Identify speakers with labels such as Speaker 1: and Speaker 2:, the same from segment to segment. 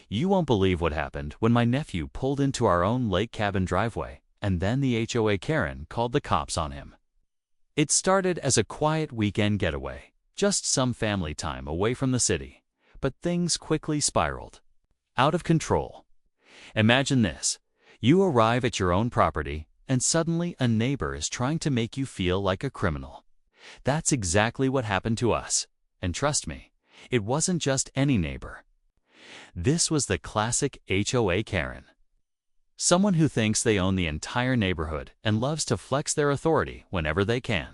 Speaker 1: You won't believe what happened when my nephew pulled into our own lake cabin driveway, and then the HOA Karen called the cops on him. It started as a quiet weekend getaway, just some family time away from the city, but things quickly spiraled. Out of control. Imagine this. You arrive at your own property, and suddenly a neighbor is trying to make you feel like a criminal. That's exactly what happened to us. And trust me, it wasn't just any neighbor. This was the classic HOA Karen. Someone who thinks they own the entire neighborhood and loves to flex their authority whenever they can.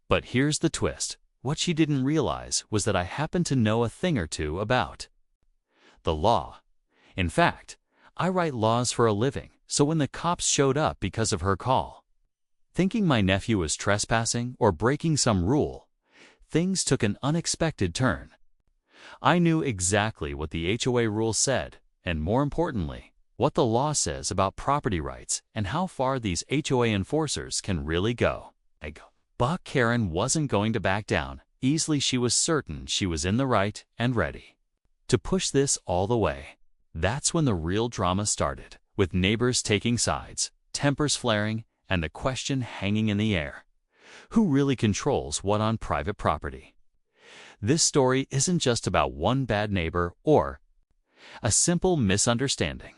Speaker 1: But here's the twist. What she didn't realize was that I happened to know a thing or two about the law. In fact, I write laws for a living, so when the cops showed up because of her call, thinking my nephew was trespassing or breaking some rule, things took an unexpected turn. I knew exactly what the HOA rules said, and more importantly, what the law says about property rights and how far these HOA enforcers can really go. But Karen wasn't going to back down. Easily she was certain she was in the right and ready to push this all the way. That's when the real drama started, with neighbors taking sides, tempers flaring, and the question hanging in the air. Who really controls what on private property? This story isn't just about one bad neighbor or a simple misunderstanding.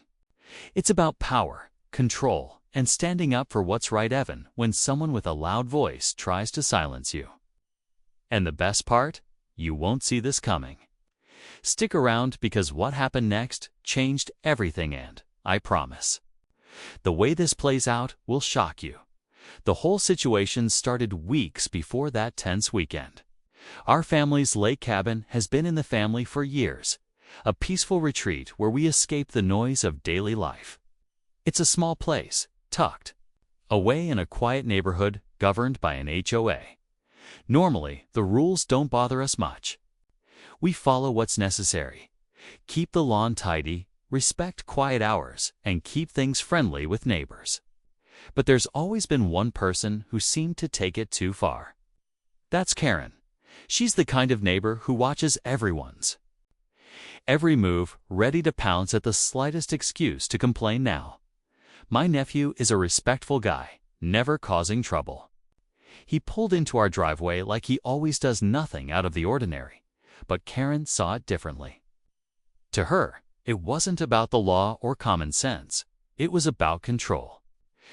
Speaker 1: It's about power, control, and standing up for what's right even when someone with a loud voice tries to silence you. And the best part? You won't see this coming. Stick around because what happened next changed everything, and I promise, the way this plays out will shock you. The whole situation started weeks before that tense weekend. Our family's lake cabin has been in the family for years, a peaceful retreat where we escape the noise of daily life. It's a small place, tucked away in a quiet neighborhood governed by an HOA. Normally, the rules don't bother us much. We follow what's necessary, keep the lawn tidy, respect quiet hours, and keep things friendly with neighbors. But there's always been one person who seemed to take it too far. That's Karen. She's the kind of neighbor who watches everyone's every move, ready to pounce at the slightest excuse to complain now. My nephew is a respectful guy, never causing trouble. He pulled into our driveway like he always does, nothing out of the ordinary, but Karen saw it differently. To her, it wasn't about the law or common sense. It was about control.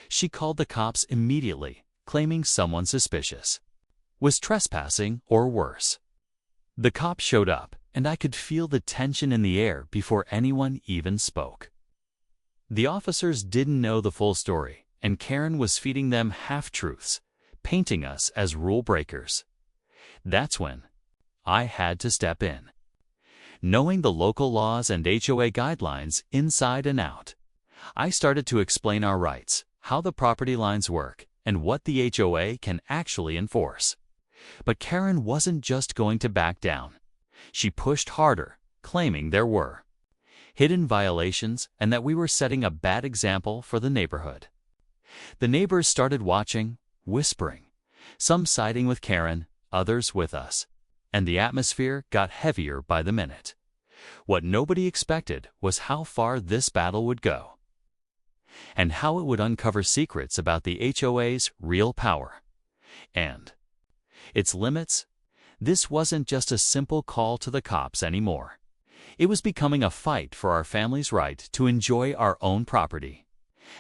Speaker 1: She called the cops immediately, claiming someone suspicious was trespassing or worse. The cops showed up, and I could feel the tension in the air before anyone even spoke. The officers didn't know the full story, and Karen was feeding them half-truths, painting us as rule breakers. That's when I had to step in. Knowing the local laws and HOA guidelines inside and out, I started to explain our rights, how the property lines work, and what the HOA can actually enforce. But Karen wasn't just going to back down. She pushed harder, claiming there were hidden violations and that we were setting a bad example for the neighborhood. The neighbors started watching, whispering, some siding with Karen, others with us, and the atmosphere got heavier by the minute. What nobody expected was how far this battle would go, and how it would uncover secrets about the HOA's real power and its limits. This wasn't just a simple call to the cops anymore. It was becoming a fight for our family's right to enjoy our own property.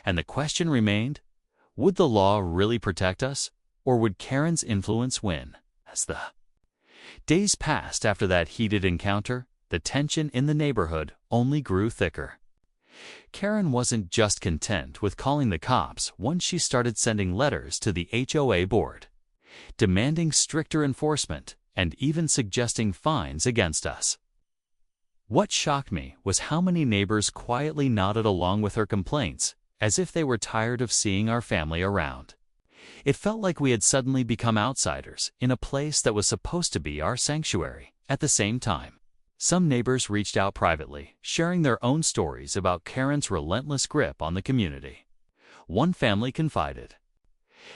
Speaker 1: And the question remained, would the law really protect us, or would Karen's influence win? As the days passed after that heated encounter, the tension in the neighborhood only grew thicker. Karen wasn't just content with calling the cops once she started sending letters to the HOA board, demanding stricter enforcement and even suggesting fines against us. What shocked me was how many neighbors quietly nodded along with her complaints, as if they were tired of seeing our family around. It felt like we had suddenly become outsiders in a place that was supposed to be our sanctuary. At the same time, some neighbors reached out privately, sharing their own stories about Karen's relentless grip on the community. One family confided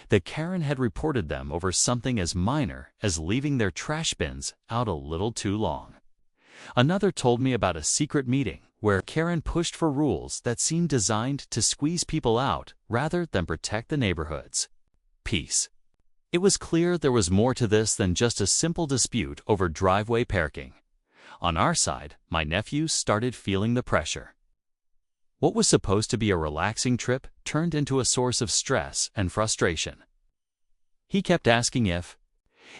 Speaker 1: that Karen had reported them over something as minor as leaving their trash bins out a little too long. Another told me about a secret meeting where Karen pushed for rules that seemed designed to squeeze people out rather than protect the neighborhood's peace. It was clear there was more to this than just a simple dispute over driveway parking. On our side, my nephew started feeling the pressure. What was supposed to be a relaxing trip turned into a source of stress and frustration. He kept asking if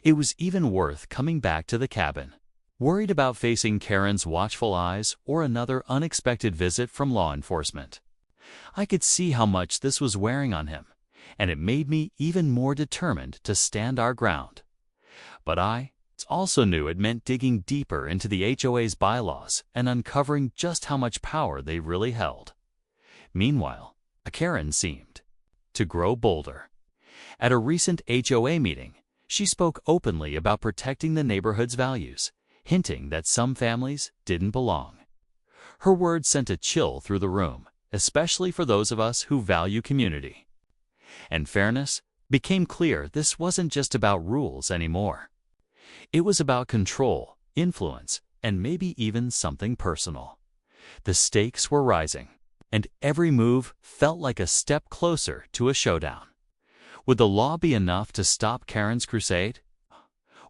Speaker 1: it was even worth coming back to the cabin, worried about facing Karen's watchful eyes or another unexpected visit from law enforcement. I could see how much this was wearing on him, and it made me even more determined to stand our ground. But I also knew it meant digging deeper into the HOA's bylaws and uncovering just how much power they really held. Meanwhile, Karen seemed to grow bolder. At a recent HOA meeting, she spoke openly about protecting the neighborhood's values, hinting that some families didn't belong. Her words sent a chill through the room, especially for those of us who value community and fairness. Became clear this wasn't just about rules anymore. It was about control, influence, and maybe even something personal. The stakes were rising, and every move felt like a step closer to a showdown. Would the law be enough to stop Karen's crusade?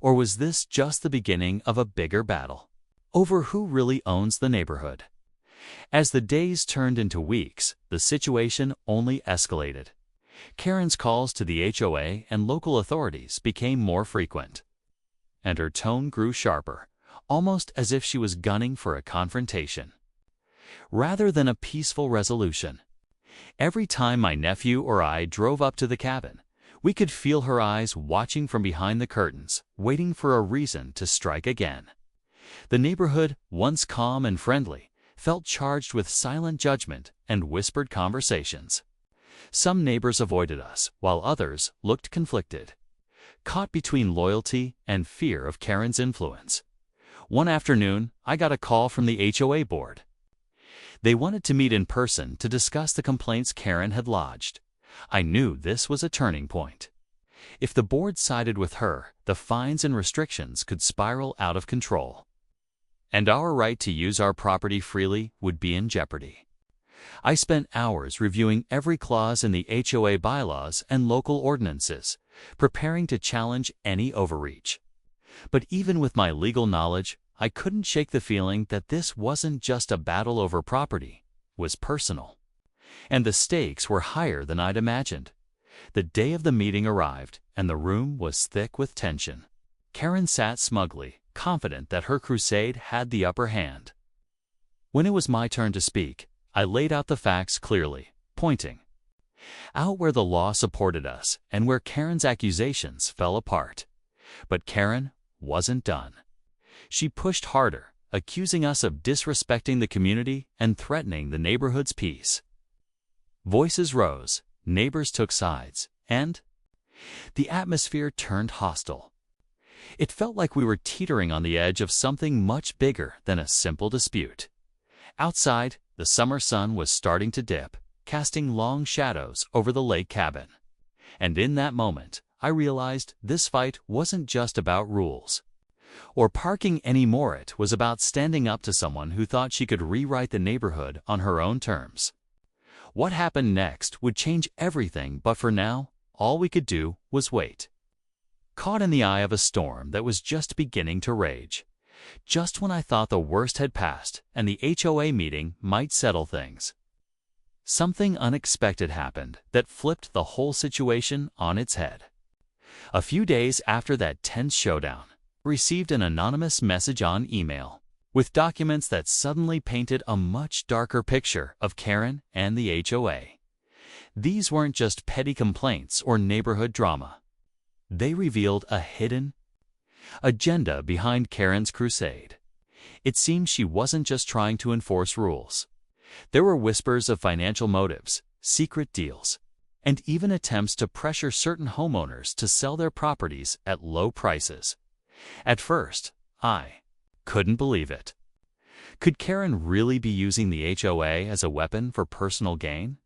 Speaker 1: Or was this just the beginning of a bigger battle over who really owns the neighborhood? As the days turned into weeks, the situation only escalated. Karen's calls to the HOA and local authorities became more frequent, and her tone grew sharper, almost as if she was gunning for a confrontation rather than a peaceful resolution. Every time my nephew or I drove up to the cabin, we could feel her eyes watching from behind the curtains, waiting for a reason to strike again. The neighborhood, once calm and friendly, felt charged with silent judgment and whispered conversations. Some neighbors avoided us, while others looked conflicted, caught between loyalty and fear of Karen's influence. One afternoon, I got a call from the HOA board. They wanted to meet in person to discuss the complaints Karen had lodged. I knew this was a turning point. If the board sided with her, the fines and restrictions could spiral out of control, and our right to use our property freely would be in jeopardy. I spent hours reviewing every clause in the HOA bylaws and local ordinances, preparing to challenge any overreach. But even with my legal knowledge, I couldn't shake the feeling that this wasn't just a battle over property, it was personal. And the stakes were higher than I'd imagined. The day of the meeting arrived, and the room was thick with tension. Karen sat smugly, confident that her crusade had the upper hand. When it was my turn to speak, I laid out the facts clearly, pointing out where the law supported us and where Karen's accusations fell apart. But Karen wasn't done. She pushed harder, accusing us of disrespecting the community and threatening the neighborhood's peace. Voices rose, neighbors took sides, and the atmosphere turned hostile. It felt like we were teetering on the edge of something much bigger than a simple dispute. Outside, the summer sun was starting to dip, casting long shadows over the lake cabin. And in that moment, I realized this fight wasn't just about rules or parking anymore. It was about standing up to someone who thought she could rewrite the neighborhood on her own terms. What happened next would change everything, but for now, all we could do was wait. Caught in the eye of a storm that was just beginning to rage. Just when I thought the worst had passed and the HOA meeting might settle things, something unexpected happened that flipped the whole situation on its head. A few days after that tense showdown, I received an anonymous message on email with documents that suddenly painted a much darker picture of Karen and the HOA. These weren't just petty complaints or neighborhood drama. They revealed a hidden agenda behind Karen's crusade. It seemed she wasn't just trying to enforce rules. There were whispers of financial motives, secret deals, and even attempts to pressure certain homeowners to sell their properties at low prices. At first, I couldn't believe it. Could Karen really be using the HOA as a weapon for personal gain?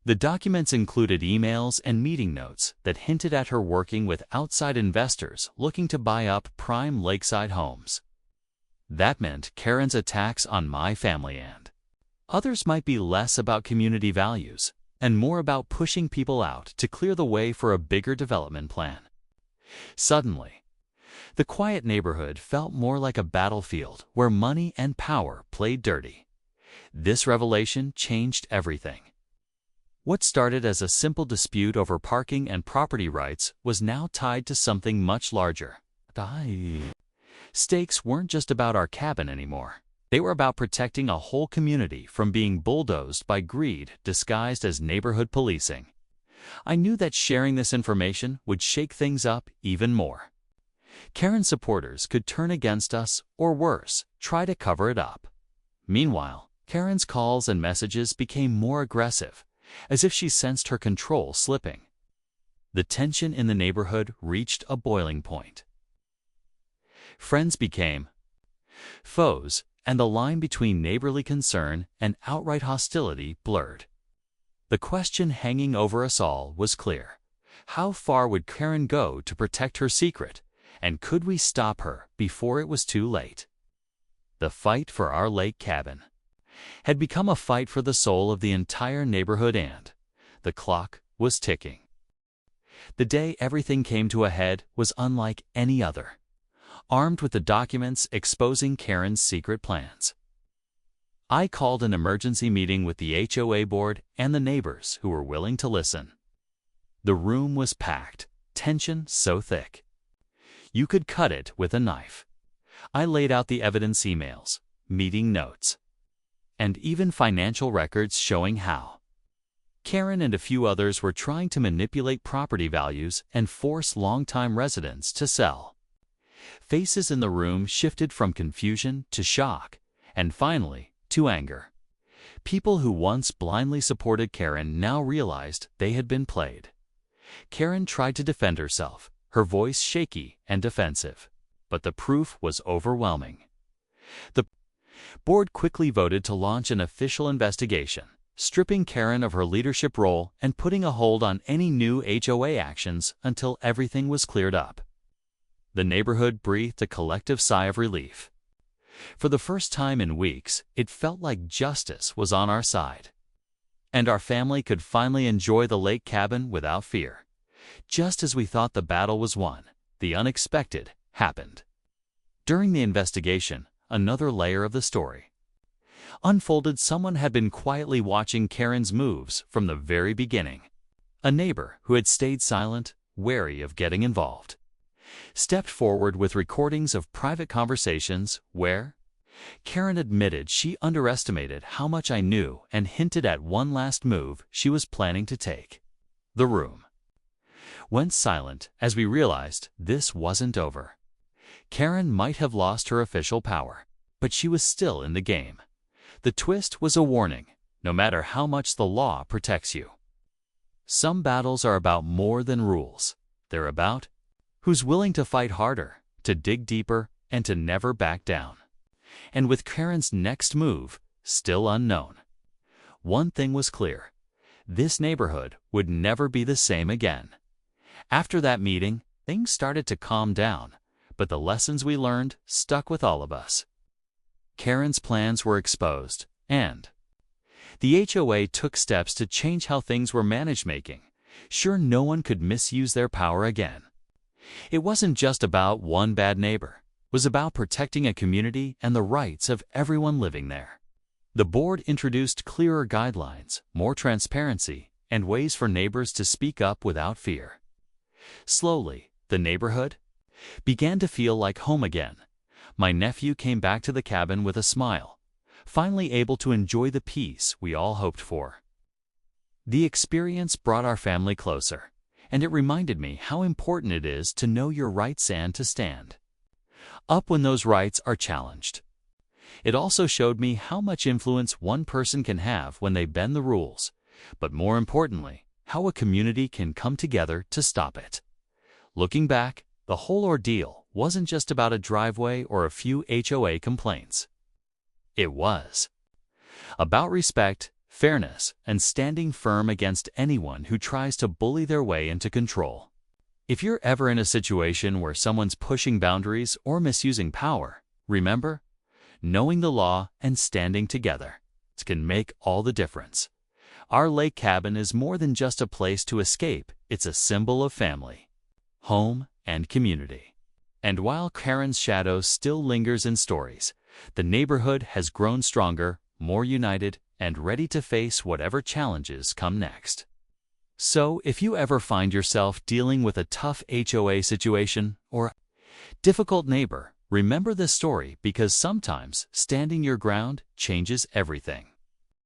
Speaker 1: The documents included emails and meeting notes that hinted at her working with outside investors looking to buy up prime lakeside homes. That meant Karen's attacks on my family and Others might be less about community values and more about pushing people out to clear the way for a bigger development plan. Suddenly, the quiet neighborhood felt more like a battlefield where money and power played dirty. This revelation changed everything. What started as a simple dispute over parking and property rights was now tied to something much larger. Stakes weren't just about our cabin anymore. They were about protecting a whole community from being bulldozed by greed disguised as neighborhood policing. I knew that sharing this information would shake things up even more. Karen's supporters could turn against us, or worse, try to cover it up. Meanwhile, Karen's calls and messages became more aggressive, as if she sensed her control slipping. The tension in the neighborhood reached a boiling point. Friends became foes, and the line between neighborly concern and outright hostility blurred. The question hanging over us all was clear. How far would Karen go to protect her secret, and could we stop her before it was too late? The fight for our lake cabin had become a fight for the soul of the entire neighborhood, and the clock was ticking. The day everything came to a head was unlike any other. Armed with the documents exposing Karen's secret plans, I called an emergency meeting with the HOA board and the neighbors who were willing to listen. The room was packed, tension so thick you could cut it with a knife. I laid out the evidence, emails, meeting notes, and even financial records showing how Karen and a few others were trying to manipulate property values and force longtime residents to sell. Faces in the room shifted from confusion to shock, and finally to anger. People who once blindly supported Karen now realized they had been played. Karen tried to defend herself, her voice shaky and defensive, but the proof was overwhelming. The board quickly voted to launch an official investigation, stripping Karen of her leadership role and putting a hold on any new HOA actions until everything was cleared up. The neighborhood breathed a collective sigh of relief. For the first time in weeks, it felt like justice was on our side, and our family could finally enjoy the lake cabin without fear. Just as we thought the battle was won, the unexpected happened. During the investigation, another layer of the story unfolded. Someone had been quietly watching Karen's moves from the very beginning. A neighbor who had stayed silent, wary of getting involved, stepped forward with recordings of private conversations where Karen admitted she underestimated how much I knew and hinted at one last move she was planning to take. The room went silent as we realized this wasn't over. Karen might have lost her official power, but she was still in the game. The twist was a warning, no matter how much the law protects you. Some battles are about more than rules. They're about who's willing to fight harder, to dig deeper, and to never back down. And with Karen's next move still unknown, one thing was clear: this neighborhood would never be the same again. After that meeting, things started to calm down, but the lessons we learned stuck with all of us. Karen's plans were exposed, and the HOA took steps to change how things were managed, making sure no one could misuse their power again. It wasn't just about one bad neighbor. It was about protecting a community and the rights of everyone living there. The board introduced clearer guidelines, more transparency, and ways for neighbors to speak up without fear. Slowly, the neighborhood began to feel like home again. My nephew came back to the cabin with a smile, finally able to enjoy the peace we all hoped for. The experience brought our family closer, and it reminded me how important it is to know your rights and to stand up when those rights are challenged. It also showed me how much influence one person can have when they bend the rules, but more importantly, how a community can come together to stop it. Looking back, the whole ordeal wasn't just about a driveway or a few HOA complaints. It was about respect, fairness, and standing firm against anyone who tries to bully their way into control. If you're ever in a situation where someone's pushing boundaries or misusing power, remember, knowing the law and standing together. can make all the difference. Our lake cabin is more than just a place to escape. It's a symbol of family, home, and community. And while Karen's shadow still lingers in stories, the neighborhood has grown stronger, more united, and ready to face whatever challenges come next. So, if you ever find yourself dealing with a tough HOA situation or difficult neighbor, remember this story, because sometimes standing your ground changes everything.